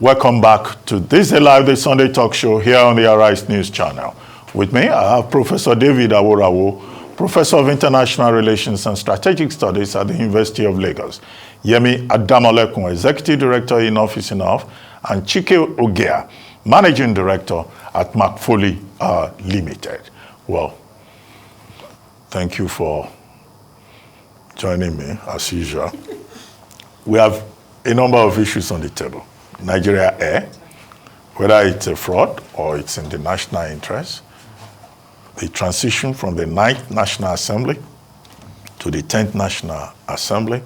Welcome back to this Live the Sunday talk show here on the Arise News channel. With me, I have Professor David Aworawo, Professor of International Relations and Strategic Studies at the University of Lagos, Yemi Adamolekun, Executive Director in Office Enough, and Chike Ogeah, Managing Director at McFoley Limited. Well, thank you for joining me, as usual. We have a number of issues on the table. Nigeria Air, whether it's a fraud or it's in the national interest, the transition from the 9th National Assembly to the 10th National Assembly,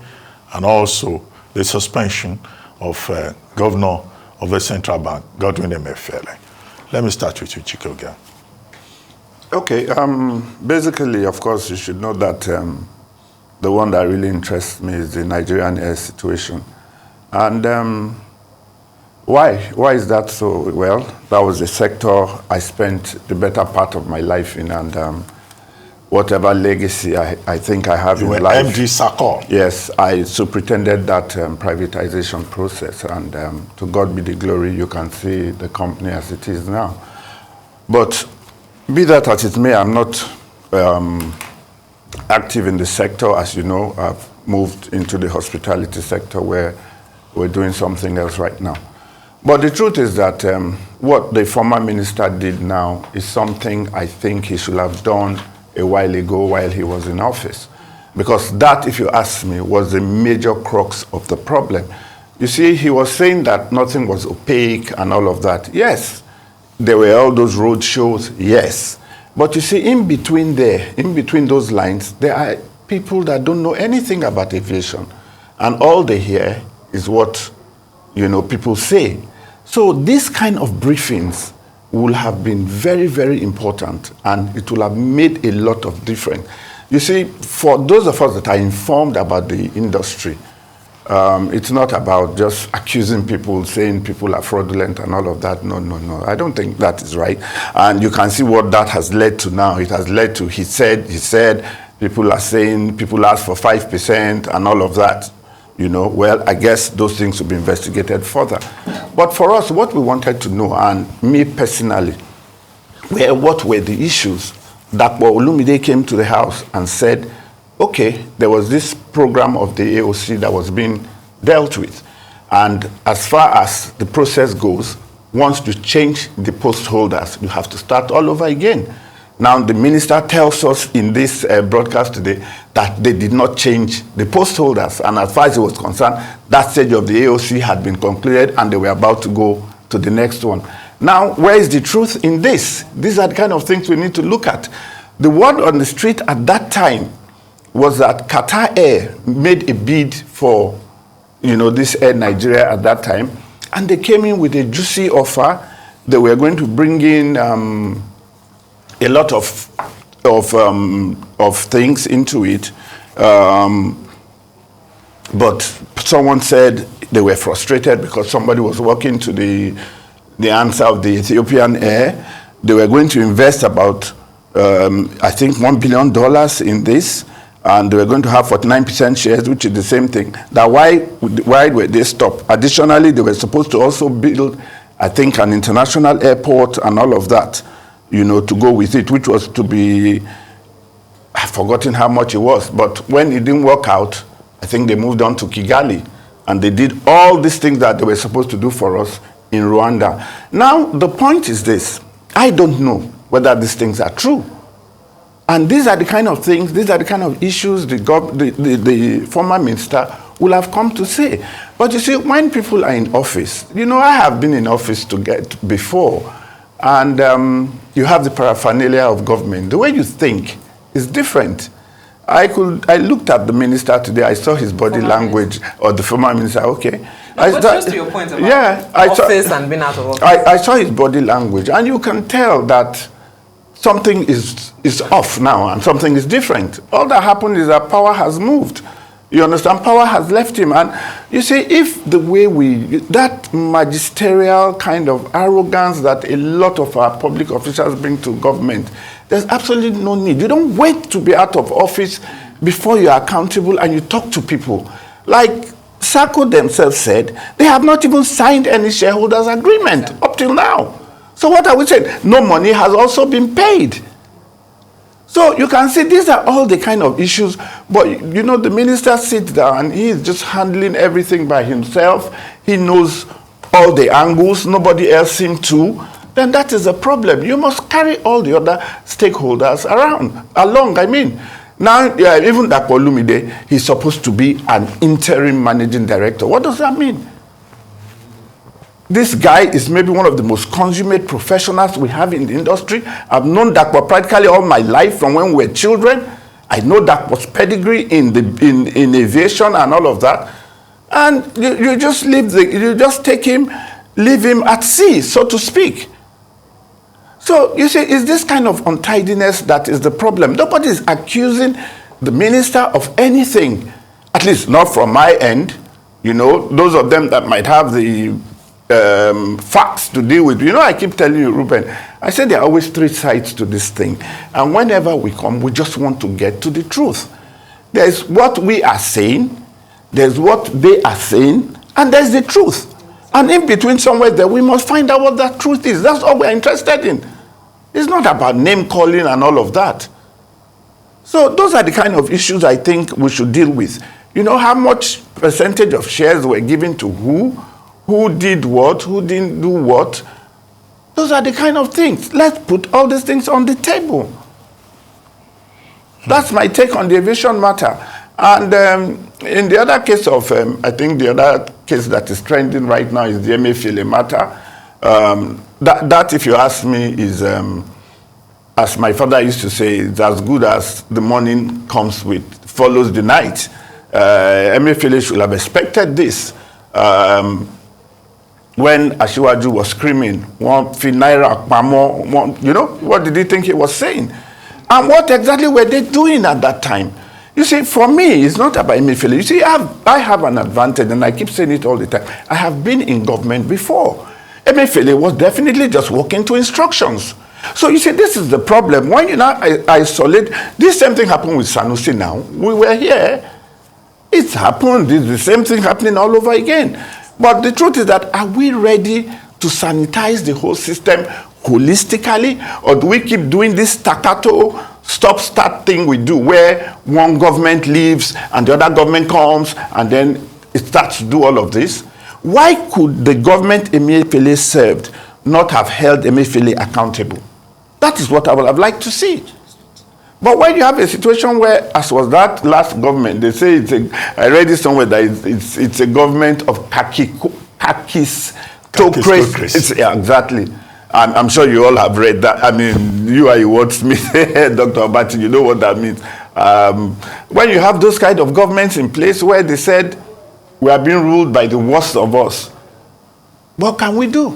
and also the suspension of Governor of the Central Bank, Godwin Emefiele. Let me start with you, Chike Ogeah. Okay, basically, of course, you should know that the one that really interests me is the Nigerian Air situation. And why is that so? Well, that was a sector I spent the better part of my life in, and whatever legacy I think I have in life. MD Sako. Yes, I superintended that privatization process, and to God be the glory, you can see the company as it is now. But be that as it may, I'm not active in the sector. As you know, I've moved into the hospitality sector where we're doing something else right now. But the truth is that what the former minister did now is something I think he should have done a while ago while he was in office. Because that, if you ask me, was the major crux of the problem. You see, he was saying that nothing was opaque and all of that. Yes, there were all those road shows, yes. But you see, in between those lines, there are people that don't know anything about aviation. And all they hear is what, people say. So this kind of briefings will have been very, very important, and it will have made a lot of difference. You see, for those of us that are informed about the industry, it's not about just accusing people, saying people are fraudulent and all of that. No. I don't think that is right. And you can see what that has led to now. It has led to, he said, people are saying, people ask for 5% and all of that. Well, I guess those things will be investigated further. But for us, what we wanted to know, and me personally, what were the issues that Olumide came to the house and said, okay, there was this program of the AOC that was being dealt with. And as far as the process goes, once you change the post holders, you have to start all over again. Now, the minister tells us in this broadcast today that they did not change the post holders. And as far as he was concerned, that stage of the AOC had been concluded and they were about to go to the next one. Now, where is the truth in this? These are the kind of things we need to look at. The word on the street at that time was that Qatar Air made a bid for, this Air Nigeria at that time. And they came in with a juicy offer. They were going to bring in a lot of things into it, but someone said they were frustrated because somebody was walking to the answer of the Ethiopian Air. They were going to invest about, I think, $1 billion in this, and they were going to have 49% shares, which is the same thing. Now, why were they stopped? Additionally, they were supposed to also build, I think, an international airport and all of that, to go with it, which was to be, I've forgotten how much it was, but when it didn't work out, I think they moved on to Kigali, and they did all these things that they were supposed to do for us in Rwanda. Now, the point is this: I don't know whether these things are true. And these are the kind of things, these are the kind of issues the former minister will have come to say. But you see, when people are in office, I have been in office before, and you have the paraphernalia of government. The way you think is different. I looked at the minister today. I saw his body language, or the former minister. Okay. But just to your point about office and being out of office. I saw his body language, and you can tell that something is off now, and something is different. All that happened is that power has moved. You understand? Power has left him. And you see, if the way that magisterial kind of arrogance that a lot of our public officials bring to government, there's absolutely no need. You don't wait to be out of office before you're accountable and you talk to people. Like SACCO themselves said they have not even signed any shareholders agreement up till now. So what are we saying? No money has also been paid. So you can see these are all the kind of issues, but you know, the minister sits down and he is just handling everything by himself. He knows all the angles, nobody else seems to. Then that is a problem. You must carry all the other stakeholders along. Now, even Dr. Olumide, he's supposed to be an interim managing director. What does that mean? This guy is maybe one of the most consummate professionals we have in the industry. I've known Dakwa practically all my life from when we were children. I know Dakwa's pedigree in aviation and all of that. And you just take him, leave him at sea, so to speak. So you see, it's this kind of untidiness that is the problem. Nobody is accusing the minister of anything, at least not from my end. You know, those of them that might have the facts to deal with. You know, I keep telling you, Ruben, I said there are always three sides to this thing. And whenever we come, we just want to get to the truth. There's what we are saying, there's what they are saying, and there's the truth. And in between somewhere there, we must find out what that truth is. That's all we're interested in. It's not about name calling and all of that. So those are the kind of issues I think we should deal with. You know, how much percentage of shares were given to who did what, who didn't do what. Those are the kind of things. Let's put all these things on the table. That's my take on the aviation matter. And in the other case of, I think the other case that is trending right now is the Yemi matter. That, if you ask me, is, as my father used to say, it's as good as the morning follows the night. Yemi should have expected this. When Asiwaju was screaming, you know, what did he think he was saying? And what exactly were they doing at that time? You see, for me, it's not about Emefiele. You see, I have an advantage, and I keep saying it all the time. I have been in government before. Emefiele was definitely just walking to instructions. So you see, this is the problem. When you now isolate, this same thing happened with Sanusi now. We were here. It's happened. It's the same thing happening all over again. But the truth is that, are we ready to sanitize the whole system holistically? Or do we keep doing this staccato, stop-start thing we do, where one government leaves and the other government comes and then it starts to do all of this? Why could the government Emefiele served not have held Emefiele accountable? That is what I would have liked to see. But when you have a situation where, as was that last government, they say I read it somewhere that it's a government of kakistocracy. Yeah, exactly. I'm sure you all have read that. I mean, you are a wordsmith, Dr. Obati, you know what that means. When you have those kind of governments in place where they said, we are being ruled by the worst of us, what can we do?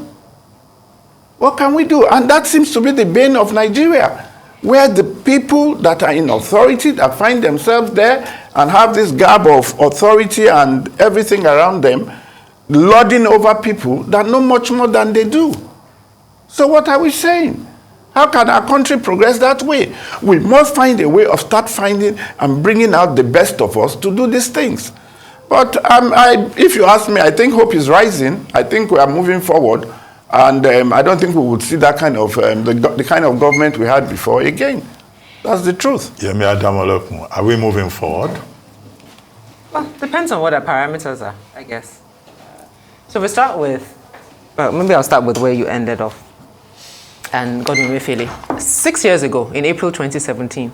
What can we do? And that seems to be the bane of Nigeria, where the people that are in authority, that find themselves there and have this garb of authority and everything around them, lording over people that know much more than they do. So what are we saying? How can our country progress that way? We must find a way of start finding and bringing out the best of us to do these things. But if you ask me, I think hope is rising. I think we are moving forward. And I don't think we would see that kind of, the kind of government we had before again. That's the truth. Yemi Adamolekun, are we moving forward? Well, depends on what the parameters are, I guess. So we start with, well, maybe I'll start with where you ended off. And Godwin Emefiele. 6 years ago, in April 2017,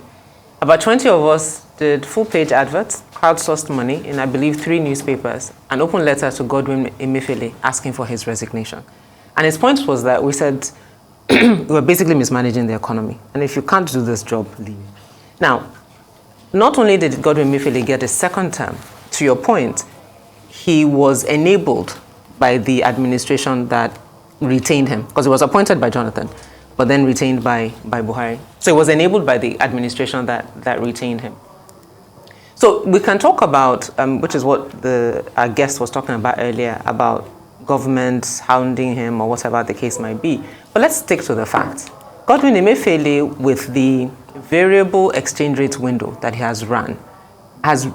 about 20 of us did full-page adverts, crowdsourced money in, I believe, 3 newspapers, an open letter to Godwin Emefiele asking for his resignation. And his point was that we said, we're basically mismanaging the economy. And if you can't do this job, leave. Now, not only did Godwin Emefiele get a second term, to your point, he was enabled by the administration that retained him, because he was appointed by Jonathan, but then retained by Buhari. So he was enabled by the administration that retained him. So we can talk about, which is what our guest was talking about earlier, about government hounding him or whatever the case might be. But let's stick to the facts. Godwin Emefiele, with the variable exchange rate window that he has run, has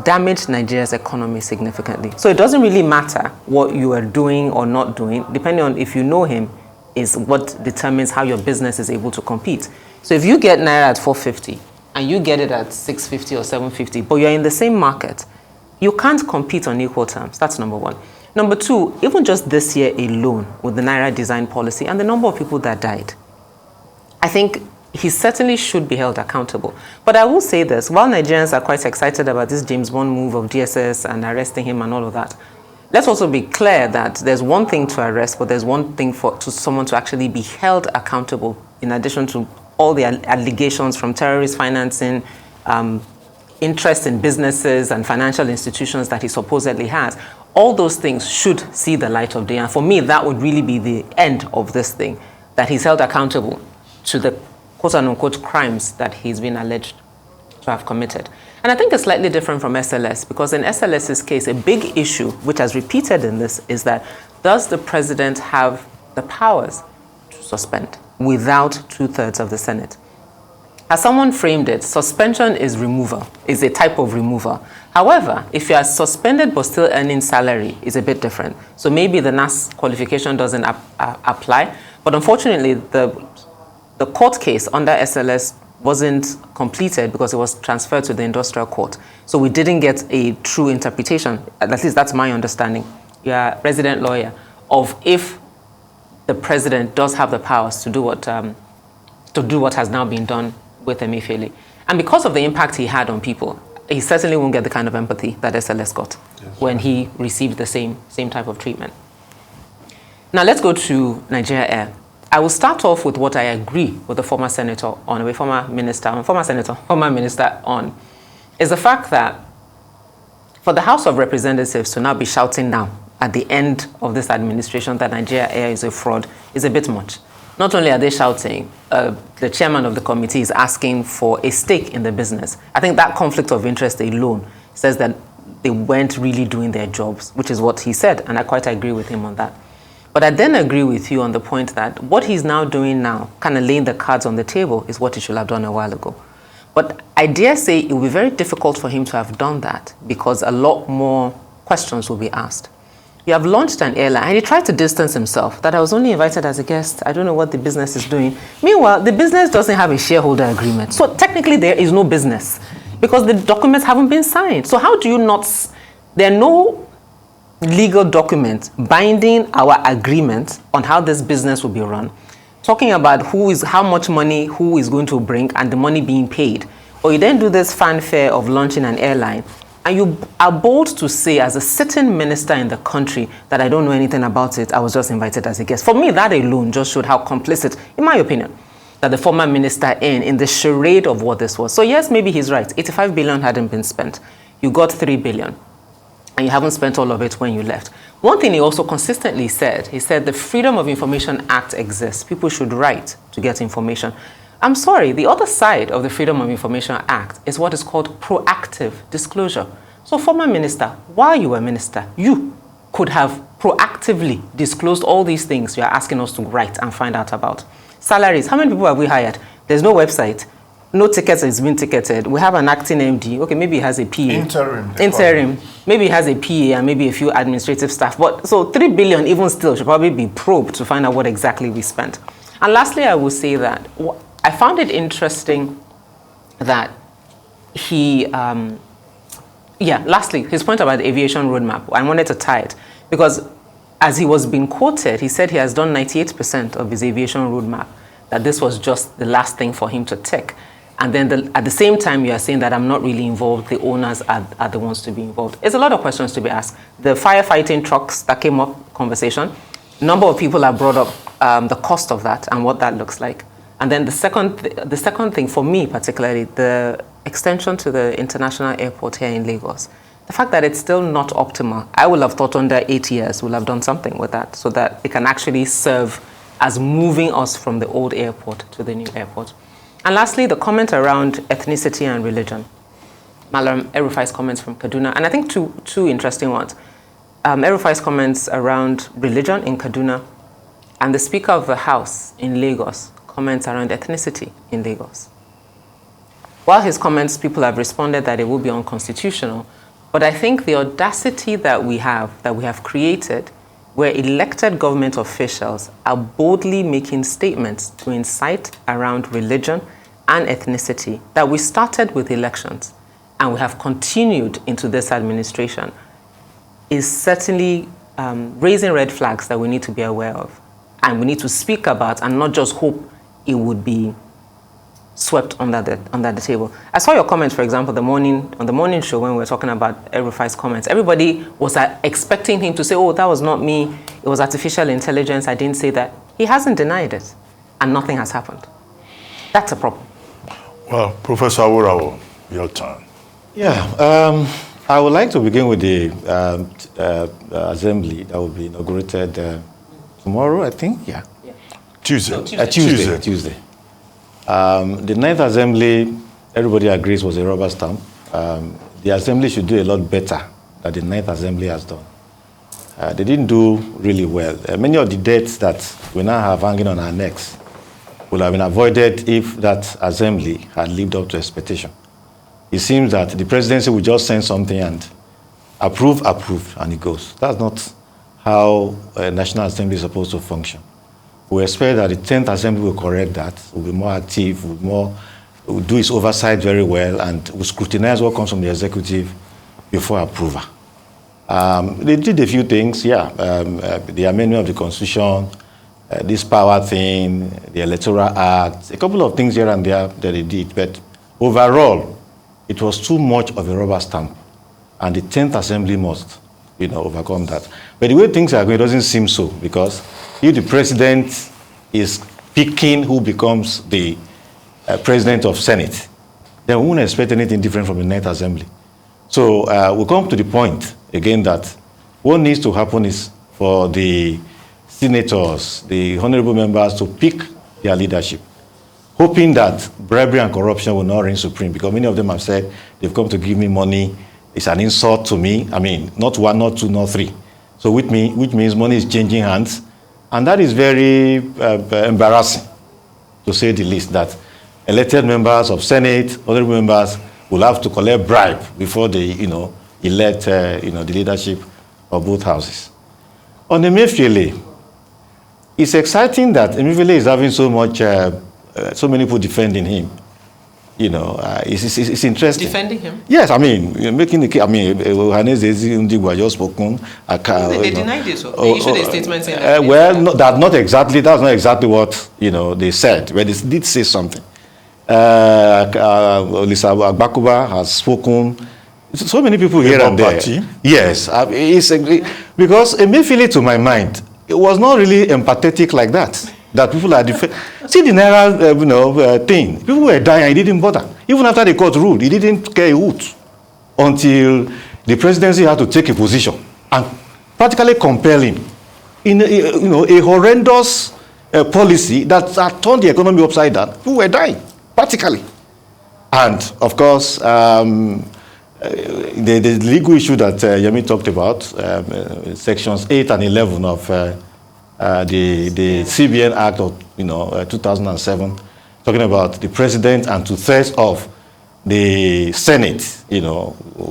damaged Nigeria's economy significantly. So it doesn't really matter what you are doing or not doing, depending on if you know him, is what determines how your business is able to compete. So if you get Naira at 450 and you get it at 650 or 750, but you're in the same market, you can't compete on equal terms. That's number one. Number two, even just this year alone with the Naira design policy and the number of people that died, I think he certainly should be held accountable. But I will say this, while Nigerians are quite excited about this James Bond move of DSS and arresting him and all of that, let's also be clear that there's one thing to arrest, but there's one thing for someone to actually be held accountable, in addition to all the allegations from terrorist financing, interest in businesses and financial institutions that he supposedly has. All those things should see the light of day. And for me, that would really be the end of this thing, that he's held accountable to the quote-unquote crimes that he's been alleged to have committed. And I think it's slightly different from SLS, because in SLS's case, a big issue, which has repeated in this, is that does the president have the powers to suspend without 2/3 of the Senate? As someone framed it, suspension is removal, is a type of removal. However, if you are suspended but still earning salary, it's a bit different. So maybe the NAS qualification doesn't apply, but unfortunately, the court case under SLS wasn't completed because it was transferred to the industrial court. So we didn't get a true interpretation, at least that's my understanding. You're a resident lawyer, of if the president does have the powers to do what has now been done with Emefiele. And because of the impact he had on people, he certainly won't get the kind of empathy that SLS got when he received the same type of treatment. Now let's go to Nigeria Air. I will start off with what I agree with the former minister on, is the fact that for the House of Representatives to now be shouting now at the end of this administration that Nigeria Air is a fraud is a bit much. Not only are they shouting, the chairman of the committee is asking for a stake in the business. I think that conflict of interest alone says that they weren't really doing their jobs, which is what he said, and I quite agree with him on that. But I then agree with you on the point that what he's now doing now, kind of laying the cards on the table, is what he should have done a while ago. But I dare say it will be very difficult for him to have done that because a lot more questions will be asked. You have launched an airline, and he tried to distance himself, that I was only invited as a guest. I don't know what the business is doing. Meanwhile, the business doesn't have a shareholder agreement. So technically there is no business because the documents haven't been signed. So how do you not, there are no legal document binding our agreement on how this business will be run, talking about how much money who is going to bring and the money being paid. Or you then do this fanfare of launching an airline, and you are bold to say as a sitting minister in the country that I don't know anything about it, I was just invited as a guest. For me, that alone just showed how complicit, in my opinion, that the former minister in the charade of what this was. So yes, maybe he's right. 85 billion hadn't been spent. You got 3 billion. And you haven't spent all of it when you left. One thing he also consistently said, he said the Freedom of Information Act exists. People should write to get information. I'm sorry, the other side of the Freedom of Information Act is what is called proactive disclosure. So former minister, while you were minister, you could have proactively disclosed all these things you are asking us to write and find out about. Salaries, how many people have we hired? There's no website. No tickets has been ticketed. We have an acting MD. Okay, maybe he has a PA. Interim. Maybe he has a PA and maybe a few administrative staff. But so 3 billion even still should probably be probed to find out what exactly we spent. And lastly, I will say that I found it interesting that lastly, his point about the aviation roadmap, I wanted to tie it because as he was being quoted, he said he has done 98% of his aviation roadmap, that this was just the last thing for him to tick. And then at the same time, you are saying that I'm not really involved, the owners are the ones to be involved. There's a lot of questions to be asked. The firefighting trucks that came up, conversation, a number of people have brought up the cost of that and what that looks like. And then the second thing for me particularly, the extension to the international airport here in Lagos. The fact that it's still not optimal, I would have thought under 8 years we'll have done something with that so that it can actually serve as moving us from the old airport to the new airport. And lastly, the comment around ethnicity and religion. Malam El-Rufai's comments from Kaduna, and I think two interesting ones. El-Rufai's comments around religion in Kaduna, and the Speaker of the House in Lagos comments around ethnicity in Lagos. While his comments, people have responded that it will be unconstitutional, But I think the audacity that we have created, where elected government officials are boldly making statements to incite around religion and ethnicity, that we started with elections and we have continued into this administration, is certainly raising red flags that we need to be aware of. And we need to speak about and not just hope it would be swept under the table. I saw your comment, for example, on the morning show when we were talking about El-Rufai's comments. Everybody was expecting him to say, oh, that was not me. It was artificial intelligence. I didn't say that. He hasn't denied it, and nothing has happened. That's a problem. Well, Professor Aworawo, your turn. Yeah, I would like to begin with the assembly that will be inaugurated tomorrow, I think. Yeah. Tuesday. Tuesday. The ninth assembly, everybody agrees, was a rubber stamp. The assembly should do a lot better than the ninth assembly has done. They didn't do really well. Many of the debts that we now have hanging on our necks would have been avoided if that assembly had lived up to expectation. It seems that the presidency will just send something and approve, and it goes. That's not how a National Assembly is supposed to function. We expect that the 10th Assembly will correct that, will be more active, will do its oversight very well, and will scrutinize what comes from the executive before approval. They did a few things, the amendment of the Constitution, this power thing, the Electoral Act, a couple of things here and there that they did, but overall, it was too much of a rubber stamp, and the 10th Assembly must, overcome that. But the way things are going, it doesn't seem so, because if the president is picking who becomes the president of Senate, then we won't expect anything different from the 9th Assembly. So we come to the point, again, that what needs to happen is for the senators, the honorable members, to pick their leadership, hoping that bribery and corruption will not reign supreme, because many of them have said they've come to give me money. It's an insult to me. I mean, not one, not two, not three. So which means money is changing hands. And that is very embarrassing, to say the least, that elected members of Senate, other members, will have to collect bribe before they, elect, the leadership of both houses. On Emefiele, it's exciting that Emefiele is having so many people defending him. It's interesting. Defending him? Yes, I mean, making the case. I mean, Haneze just spoken. They denied it. They issued a statement saying that's not exactly what they said, but they did say something. Lisa Agbakuba has spoken. So many people here and there. Party. Yes, because Emefiele, to my mind, it was not really empathetic like that. That people are see the Naira thing. People were dying. He didn't bother. Even after the court ruled, he didn't care a hoot until the presidency had to take a position and practically compel him in a horrendous policy that had turned the economy upside down. People were dying practically, and of course the legal issue that Yemi talked about, sections 8 and 11 of the CBN Act of 2007, talking about the president and 2/3 of the Senate,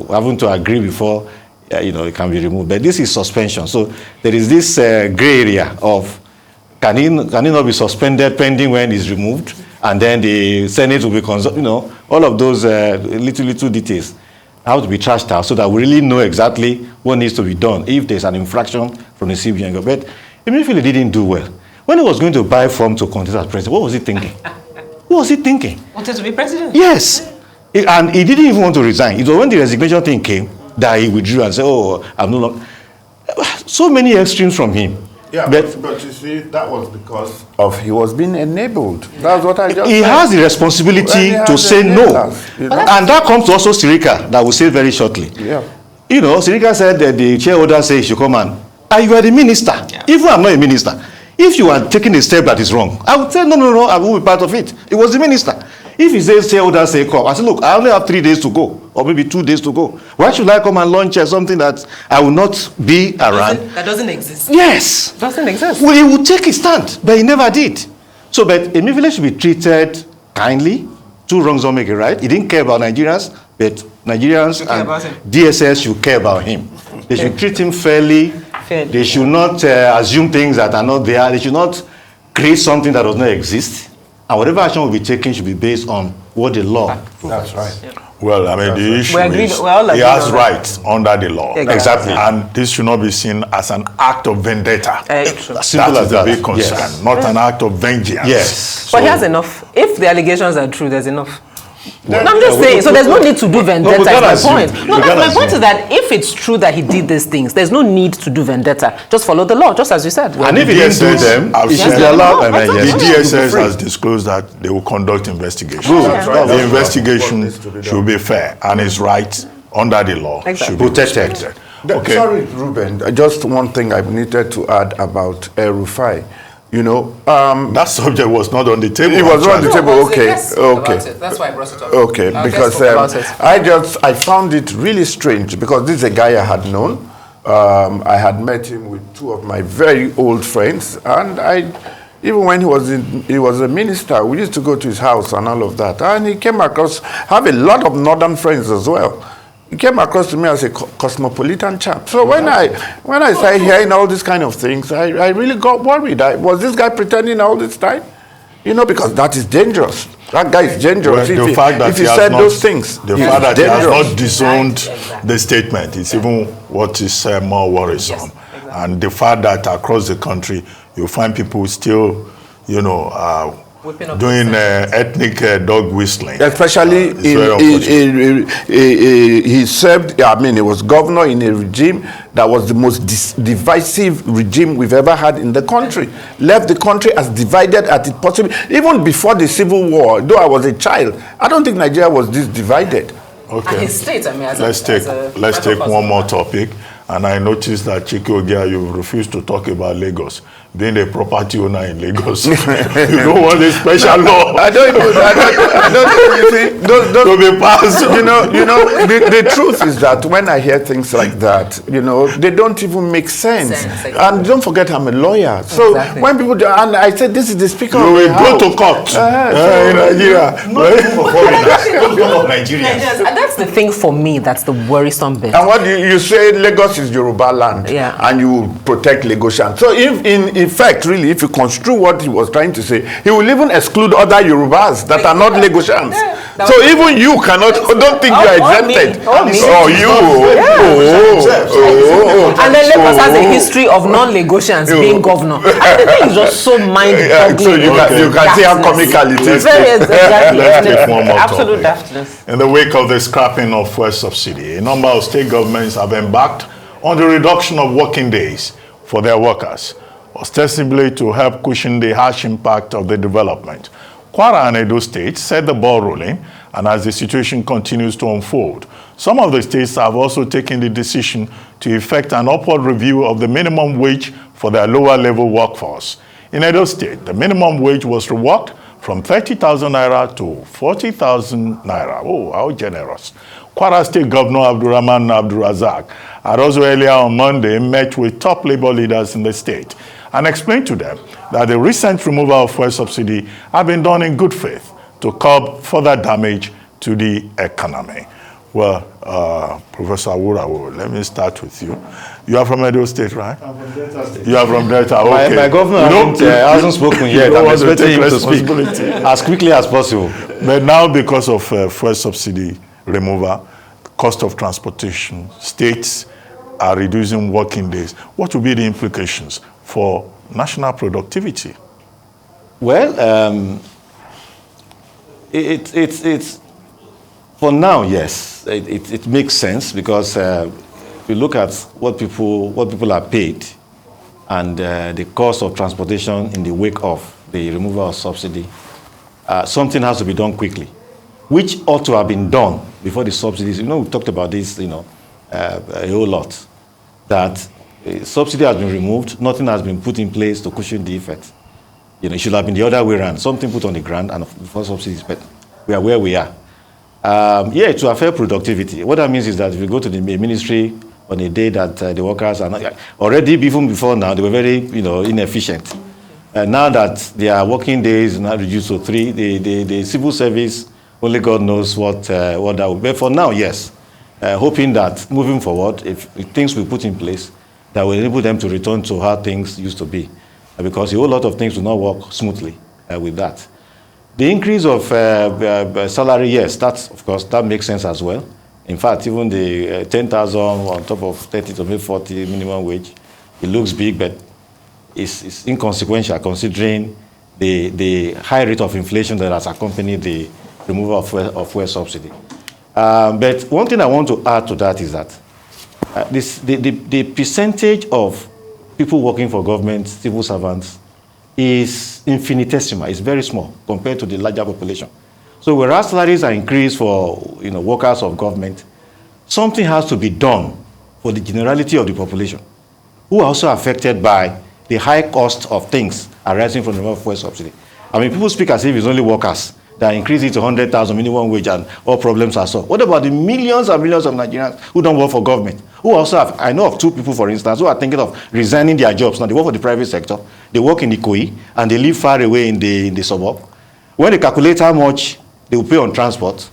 having to agree before it can be removed. But this is suspension, so there is this gray area of can he not be suspended pending when he's removed, and then the Senate will be all of those little details have to be trashed out so that we really know exactly what needs to be done if there's an infraction from the CBN. But Emefiele didn't do well. When he was going to buy form to contest as president, what was he thinking? What was he thinking? Wanted to be president? Yes. And he didn't even want to resign. It was when the resignation thing came that he withdrew and said, oh, I'm no longer. So many extremes from him. Yeah, but you see, that was because he was being enabled. That's what I just He said. has the responsibility to say no. And that comes to also Sirika, that will say very shortly. Yeah. Sirika said that the chairholder says you should come and you are the minister. Yeah. Even I'm not a minister. If you are taking a step that is wrong, I would say, no, I will be part of it. It was the minister. If he says, shareholder say come, I say, look, I only have 3 days to go, or maybe 2 days to go. Why should I come and launch something that I will not be around? That doesn't exist. Yes. Doesn't exist. Well, he would take his stand, but he never did. So, but Emefiele should be treated kindly. 2 wrongs don't make it right. He didn't care about Nigerians, but Nigerians and DSS should care about him. They should treat him fairly. They should not assume things that are not there. They should not create something that does not exist. And whatever action will be taken should be based on what the law provides. That's right. Yeah. Well, I mean, the issue is he has has rights under the law. Exactly. And this should not be seen as an act of vendetta. That is the big concern, not an act of vengeance. Yes. But he has enough. If the allegations are true, there's enough. I'm just saying, so there's no need to do vendetta, is my point. No, my point is that if it's true that he did these things, there's no need to do vendetta. Just follow the law, just as you said. And if he didn't do them, it should be allowed. The DSS has disclosed that they will conduct investigations. The investigation should be fair, and his rights under the law should be protected. Okay. Sorry, Ruben, just one thing I needed to add about El-Rufai. You know, that subject was not on the table. It was not on the table. Okay. That's why I brought it up. Okay, because I found it really strange because this is a guy I had known. I had met him with two of my very old friends, and even when he was a minister, we used to go to his house and all of that. And he came across, have a lot of northern friends as well. He came across to me as a cosmopolitan chap. So when I started hearing all these kind of things, I really got worried. Was this guy pretending all this time? You know, because that is dangerous. That guy is dangerous. Well, the fact that if he said those things, the fact that he has not disowned the statement is even what is more worrisome. Yes, exactly. And the fact that across the country you find people still, you know, doing ethnic dog whistling. Especially he served, I mean, he was governor in a regime that was the most divisive regime we've ever had in the country. Left the country as divided as it possibly, even before the Civil War, though I was a child, I don't think Nigeria was this divided. Okay. And his state, I mean, let's take one more topic. And I noticed that Chike Ogeah, you refused to talk about Lagos. Being a property owner in Lagos, you don't want a special law. I don't you see, to be passed. You know, the truth is that when I hear things like that, you know, they don't even make sense. Exactly. And don't forget, I'm a lawyer. So when people do, and I said, this is the speaker you of the will house. go to court in Nigeria. And that's the thing for me, that's the worrisome bit. And what you say, Lagos is Yoruba land, and you protect Lagosians. So if in fact, really, if you construe what he was trying to say, he will even exclude other Yorubas that are not Lagosians. So even you cannot, don't think you are exempted. And then Lagos has a history of non-Lagosians being governor. And the thing is just so mind-boggling. So you can see how comical it is. Let's take one more Absolute topic. daftness. In the wake of the scrapping of fuel subsidy, a number of state governments have embarked on the reduction of working days for their workers, ostensibly to help cushion the harsh impact of the development. Kwara and Edo states set the ball rolling, and as the situation continues to unfold, some of the states have also taken the decision to effect an upward review of the minimum wage for their lower level workforce. In Edo State, the minimum wage was reworked from 30,000 naira to 40,000 naira. Oh, how generous. Kwara State Governor Abdurrahman Abdurazak had also earlier on Monday met with top labor leaders in the state and explained to them that the recent removal of fuel subsidy had been done in good faith to curb further damage to the economy. Well, Professor Aworawo, let me start with you. You are from Edo State, right? I'm from Delta State. You are from Delta, okay. My governor hasn't spoken yet. I'm expecting him to speak as quickly as possible. But now, because of fuel subsidy removal, cost of transportation, states are reducing working days. What will be the implications for national productivity? Well, it's for now, yes, it makes sense because if you look at what people are paid and the cost of transportation in the wake of the removal of subsidy, something has to be done quickly, which ought to have been done before the subsidies. You know, we talked about this, a whole lot, that subsidy has been removed, nothing has been put in place to cushion the effect. It should have been the other way around, something put on the ground and before subsidies, but we are where we are. To affect productivity. What that means is that if you go to the ministry on a day that the workers are not, already even before now, they were very, inefficient. Now that their working days now reduced to 3, the civil service, only God knows what that will be. But for now, yes, hoping that moving forward, if things we put in place, that will enable them to return to how things used to be. Because a whole lot of things will not work smoothly with that. The increase of salary, yes, that's, of course, that makes sense as well. In fact, even the 10,000 on top of 30 to maybe 40 minimum wage, it looks big, but it's inconsequential considering the high rate of inflation that has accompanied the removal of fuel subsidy. But one thing I want to add to that is that the percentage of people working for government, civil servants, is infinitesimal. It's very small compared to the larger population. So whereas salaries are increased for workers of government, something has to be done for the generality of the population, who are also affected by the high cost of things arising from the removal of fuel subsidy. I mean, people speak as if it's only workers that increase it to 100,000 minimum wage and all problems are solved. What about the millions and millions of Nigerians who don't work for government? Who also have, I know of two people, for instance, who are thinking of resigning their jobs. Now, they work for the private sector, they work in the KOI, and they live far away in the suburb. When they calculate how much they will pay on transport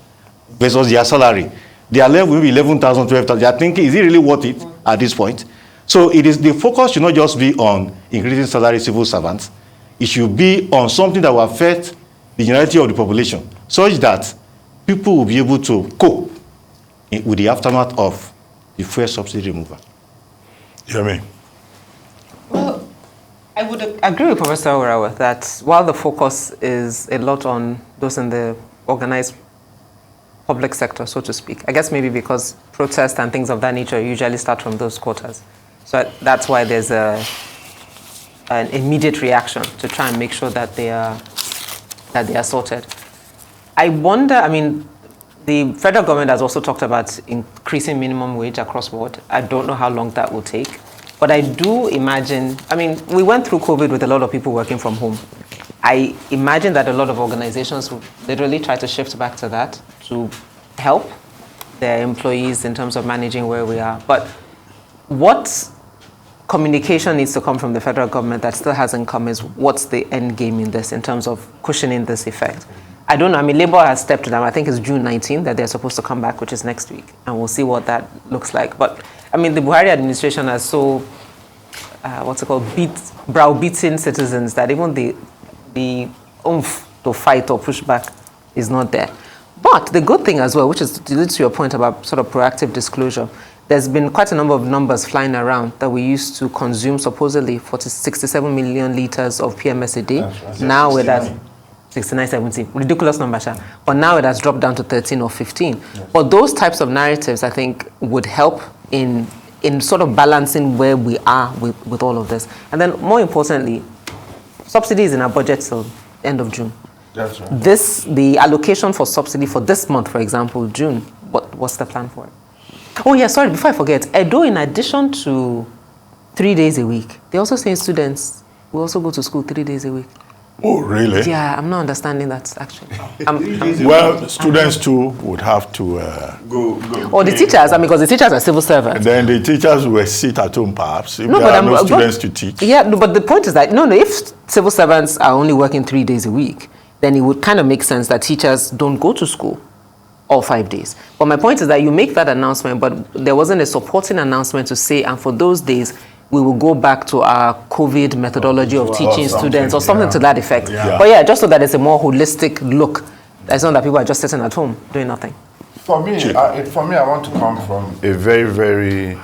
versus their salary, they are left with 11,000, 12,000. They are thinking, is it really worth it at this point? So the focus should not just be on increasing salary civil servants. It should be on something that will affect the generality of the population, such that people will be able to cope with the aftermath of the fuel subsidy removal. Yemi. Well, I would agree with Professor Aworawo that while the focus is a lot on those in the organized public sector, so to speak, I guess maybe because protests and things of that nature usually start from those quarters. So that's why there's an immediate reaction to try and make sure that they are sorted. I wonder, I mean, the federal government has also talked about increasing minimum wage across board. I don't know how long that will take, but I do imagine, I mean, we went through COVID with a lot of people working from home. I imagine that a lot of organizations will literally try to shift back to that to help their employees in terms of managing where we are. But what communication needs to come from the federal government that still hasn't come is what's the end game in this in terms of cushioning this effect. I don't know. I mean, Labour has stepped down. I think it's June 19 that they're supposed to come back, which is next week. And we'll see what that looks like. But, I mean, the Buhari administration has so, browbeaten citizens that even the oomph to fight or push back is not there. But the good thing as well, which is to lead to your point about sort of proactive disclosure, there's been quite a number of numbers flying around that we used to consume supposedly 67 million litres of PMS a day. Right. Now we're at 69, 70, ridiculous number, but now it has dropped down to 13 or 15. Yes. But those types of narratives, I think, would help in sort of balancing where we are with all of this. And then more importantly, subsidies in our budget till end of June. That's right. The allocation for subsidy for this month, for example, June, what's the plan for it? Oh yeah, sorry, before I forget, Edo, in addition to 3 days a week, they're also saying students will also go to school 3 days a week. Oh, really? Yeah, I'm not understanding that, actually. Well, students too would have to go. Or the teachers, I mean, because the teachers are civil servants. And then the teachers will sit at home, perhaps, if there are no students to teach. Yeah, no, but the point is that, if civil servants are only working 3 days a week, then it would kind of make sense that teachers don't go to school all 5 days. But my point is that you make that announcement, but there wasn't a supporting announcement to say, and for those days, we will go back to our COVID methodology of teaching students or something to that effect. Yeah. But yeah, just so that it's a more holistic look. It's not that people are just sitting at home doing nothing. For me, I want to come from a very, very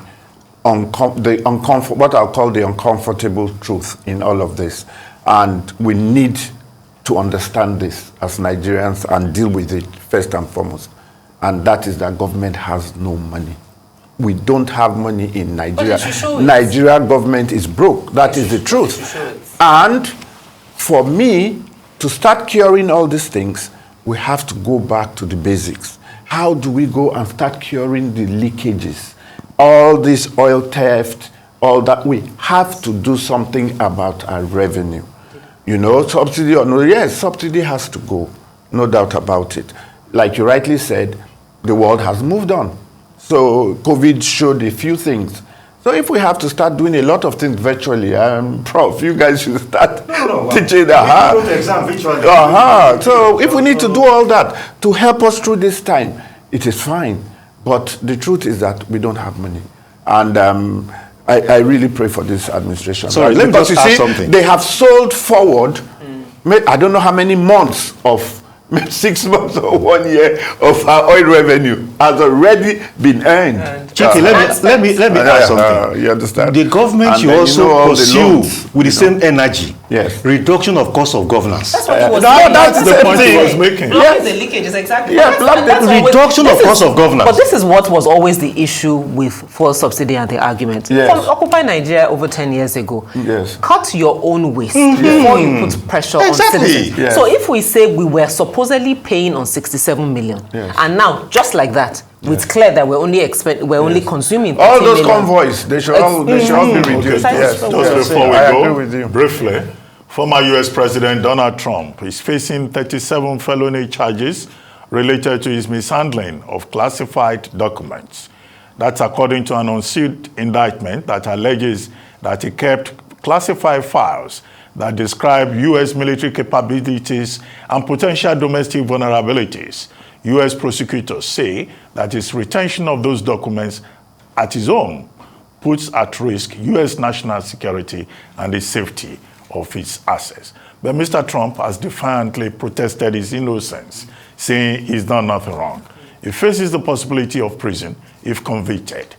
what I'll call the uncomfortable truth in all of this. And we need to understand this as Nigerians and deal with it first and foremost. And that is that government has no money. We don't have money in Nigeria. Nigeria government is broke. That is the truth. And for me, to start curing all these things, we have to go back to the basics. How do we go and start curing the leakages? All this oil theft, all that. We have to do something about our revenue. Subsidy or no, yes, subsidy has to go. No doubt about it. Like you rightly said, the world has moved on. So COVID showed a few things. So if we have to start doing a lot of things virtually, Prof, you guys should start teaching the exam virtually. So if we need to do all that to help us through this time, it is fine. But the truth is that we don't have money. And I really pray for this administration. Sorry, let me because just add something. They have sold forward, I don't know how many months of 6 months or 1 year of our oil revenue has already been earned. Chike, let me add something. You understand? The government And should then also pursue loans, with the same energy. Yes. Reduction of cost of governance. That's what he was That's saying. the point he was making. Blocking the leakages, exactly. Yeah, That's always- reduction of this cost is- of governance. But this is what was always the issue with fuel subsidy and the argument. Yes. From Occupy Nigeria over 10 years ago. Yes. Cut your own waste before you put pressure Exactly. on citizens. Yes. So if we say we were supposedly paying on 67 million, Yes. and now, just like that, it's clear that we're only consuming All 13 those million. convoys, they should all be reduced. Okay, Yes. just Yes. before we I go, agree with you. briefly, former U.S. President Donald Trump is facing 37 felony charges related to his mishandling of classified documents. That's according to an unsealed indictment that alleges that he kept classified files that describe U.S. military capabilities and potential domestic vulnerabilities. U.S. prosecutors say that his retention of those documents at his home puts at risk U.S. national security and the safety of his assets. But Mr. Trump has defiantly protested his innocence, saying he's done nothing wrong. He faces the possibility of prison if convicted.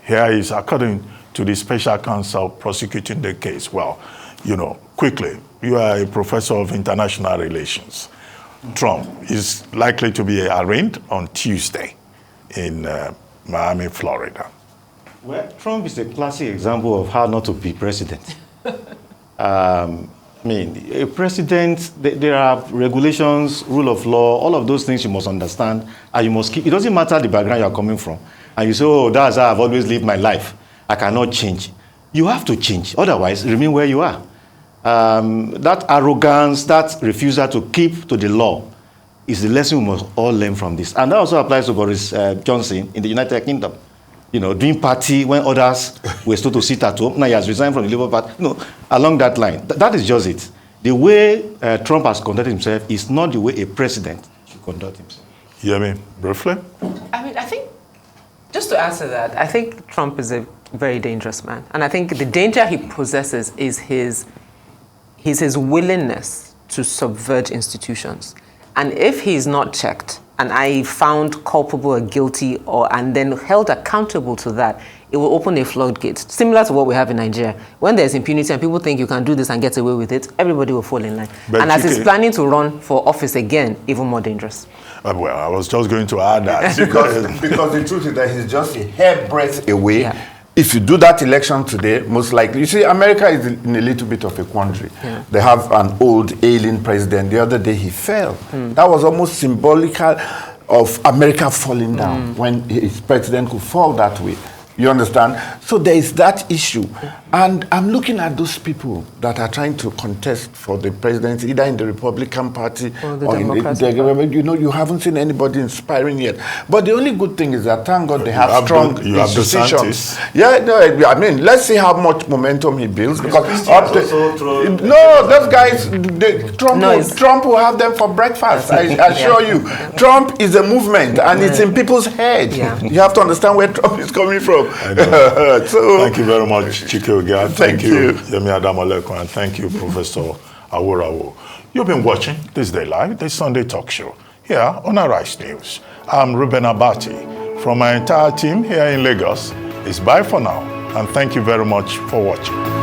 Here is according to the special counsel prosecuting the case. Well, quickly, you are a professor of international relations. Trump is likely to be arraigned on Tuesday in Miami, Florida. Well, Trump is a classic example of how not to be president. A president, there are regulations, rule of law, all of those things you must understand, and you must keep. It doesn't matter the background you are coming from. And you say, oh, that's how I've always lived my life. I cannot change. You have to change. Otherwise, remain where you are. That arrogance, that refusal to keep to the law is the lesson we must all learn from this. And that also applies to Boris Johnson in the United Kingdom. Doing party when others were told to sit at home. Now he has resigned from the Labour Party. Along that line. That is just it. The way Trump has conducted himself is not the way a president should conduct himself. Yemi, briefly? I think, just to answer that, I think Trump is a very dangerous man. And I think the danger he possesses is his willingness to subvert institutions. And if he's not checked, and I found culpable or guilty, and then held accountable to that, it will open a floodgate, similar to what we have in Nigeria. When there's impunity and people think you can do this and get away with it, everybody will fall in line. But and as he's planning to run for office again, even more dangerous. Well, I was just going to add that. because the truth is that he's just a hairbreadth away. Yeah. If you do that election today, most likely, you see, America is in a little bit of a quandary. Yeah. They have an old ailing president. The other day he fell. That was almost symbolical of America falling down when his president could fall that way. You understand? So there is that issue. And I'm looking at those people that are trying to contest for the presidency, either in the Republican Party or the in Democratic Party. You haven't seen anybody inspiring yet. But the only good thing is that, thank God, they have strong institutions. Let's see how much momentum he builds. Because those guys, Trump will have them for breakfast. I assure you. Trump is a movement, and it's in people's head. Yeah. You have to understand where Trump is coming from. Thank you very much, Chike Ogeah. Thank you. Yemi Adamolekun, and thank you, Professor Aworawo. You've been watching This Day Live, the Sunday talk show, here on Arise News. I'm Ruben Abati. From my entire team here in Lagos, it's bye for now, and thank you very much for watching.